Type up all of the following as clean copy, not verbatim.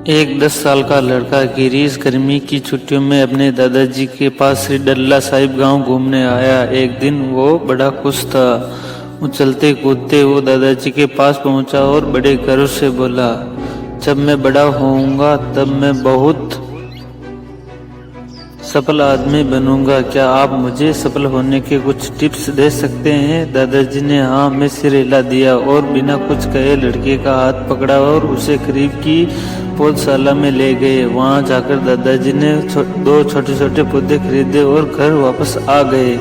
एक 10 साल का लड़का गिरीश गर्मी की छुट्टियों में अपने दादाजी के पास श्री डल्ला साहिब गांव घूमने आया। एक दिन वो बड़ा खुश था। उछलते कूदते वो दादाजी के पास पहुंचा और बड़े गर्व से बोला, जब मैं बड़ा होऊंगा तब मैं बहुत सफल आदमी बनूंगा। क्या आप मुझे सफल होने के कुछ टिप्स दे सकते हैं? दादाजी ने हाँ में सिर हिला दिया और बिना कुछ कहे लड़के का हाथ पकड़ा और उसे करीब की पौधशाला में ले गए। वहां जाकर दादाजी ने 2 छोटे छोटे पौधे खरीदे और घर वापस आ गए।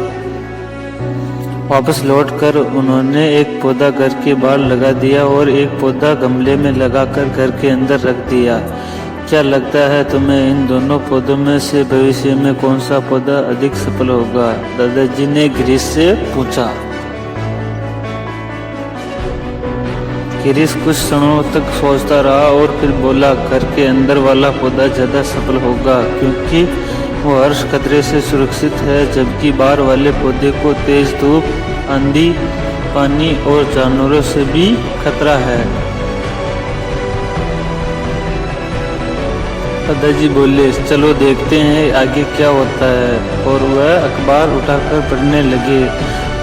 वापस लौटकर उन्होंने एक पौधा घर के बाहर लगा दिया और एक पौधा गमले में लगाकर घर के अंदर रख दिया। क्या लगता है तुम्हें इन दोनों पौधों में से भविष्य में कौन सा पौधा अधिक सफल होगा? दादाजी ने गिरीश से पूछा। गिरीश कुछ क्षणों तक सोचता रहा और फिर बोला, घर के अंदर वाला पौधा ज्यादा सफल होगा क्योंकि वो हर खतरे से सुरक्षित है, जबकि बाहर वाले पौधे को तेज धूप, आंधी, पानी और जानवरों से भी खतरा है। दादाजी बोले, चलो देखते हैं आगे क्या होता है। और वह अखबार उठाकर पढ़ने लगे।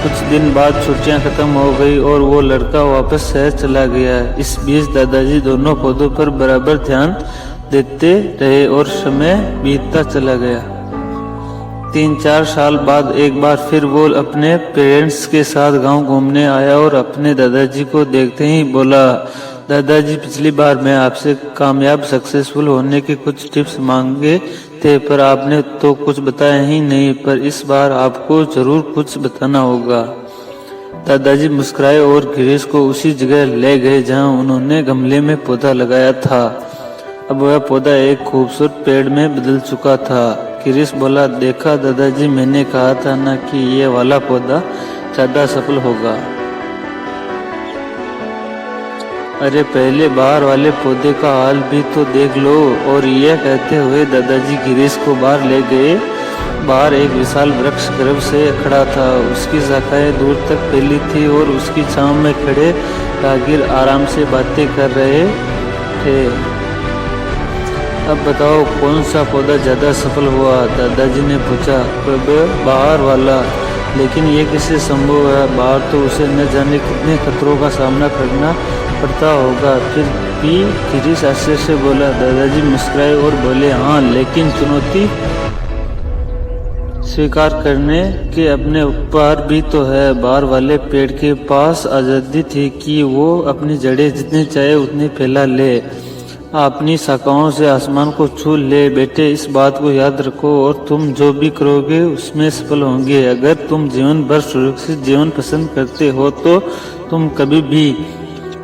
कुछ दिन बाद छुट्टियां खत्म हो गई और वो लड़का वापस शहर चला गया। इस बीच दादाजी दोनों पौधों पर बराबर ध्यान देते रहे और समय बीतता चला गया। 3-4 साल बाद एक बार फिर वो अपने पेरेंट्स के साथ गांव घूमने आया और अपने दादाजी को देखते ही बोला, दादाजी, पिछली बार मैं आपसे कामयाब सक्सेसफुल होने के कुछ टिप्स मांगे थे, पर आपने तो कुछ बताया ही नहीं, पर इस बार आपको जरूर कुछ बताना होगा। दादाजी मुस्कुराए और गिरीश को उसी जगह ले गए जहां उन्होंने गमले में पौधा लगाया था। अब वह पौधा एक खूबसूरत पेड़ में बदल चुका था। गिरीश बोला, देखा दादाजी, मैंने कहा था ना कि ये वाला पौधा ज्यादा सफल होगा। अरे पहले बाहर वाले पौधे का हाल भी तो देख लो। और यह कहते हुए दादाजी गिरीश को बाहर ले गए। बाहर एक विशाल वृक्ष गर्भ से खड़ा था। उसकी शाखाएं दूर तक फैली थी और उसकी छांव में खड़े राहगीर आराम से बातें कर रहे थे। अब बताओ कौन सा पौधा ज्यादा सफल हुआ? दादाजी ने पूछा। बाहर वाला। लेकिन ये कैसे संभव है? बाहर तो उसे न जाने कितने खतरों का सामना करना पड़ता होगा। फिर भी गिरीश आश्चर्य से बोला। दादाजी मुस्कुराए और बोले, हाँ, लेकिन चुनौती स्वीकार करने के अपने ऊपर भी तो है। बाहर वाले पेड़ के पास आजादी थी कि वो अपनी जड़ें जितनी चाहे उतनी फैला ले, अपनी शाखाओं से आसमान को छू ले। बेटे, इस बात को याद रखो और तुम जो भी करोगे उसमें सफल होंगे। अगर तुम जीवन भर सुरक्षित जीवन पसंद करते हो तो तुम कभी भी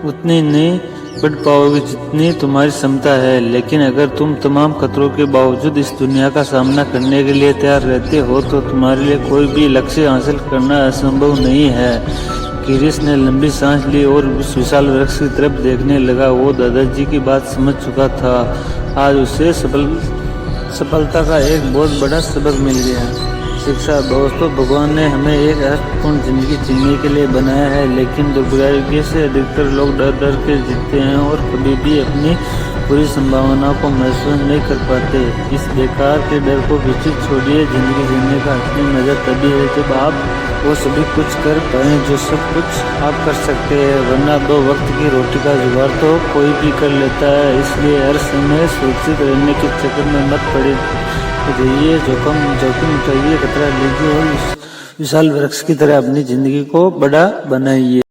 उतनी नहीं बढ़ पाओगे जितनी तुम्हारी क्षमता है। लेकिन अगर तुम तमाम खतरों के बावजूद इस दुनिया का सामना करने के लिए तैयार रहते हो तो तुम्हारे लिए कोई भी लक्ष्य हासिल करना असंभव नहीं है। गिरीश ने लंबी सांस ली और उस विशाल वृक्ष की तरफ देखने लगा। वो दादाजी की बात समझ चुका था। आज उसे सफलता का एक बहुत बड़ा सबक मिल गया। शिक्षा। दोस्तों, भगवान ने हमें एक अर्थपूर्ण जिंदगी जीने के लिए बनाया है, लेकिन दुर्भाग्य से अधिकतर लोग डर डर के जीते हैं और कभी भी अपनी पूरी संभावनाओं को महसूस नहीं कर पाते। इस बेकार के डर को पीछे छोड़िए। जिंदगी जीने का असली मजा तभी है जब आप वो सभी कुछ कर पाए जो सब कुछ आप कर सकते हैं, वरना 2 वक्त की रोटी का जुगाड़ तो कोई भी कर लेता है। इसलिए हर समय सुरक्षित रहने के चक्कर में मत पड़े रहिए। जोखिम उठाइए, खतरा लीजिए और विशाल वृक्ष की तरह अपनी जिंदगी को बड़ा बनाइए।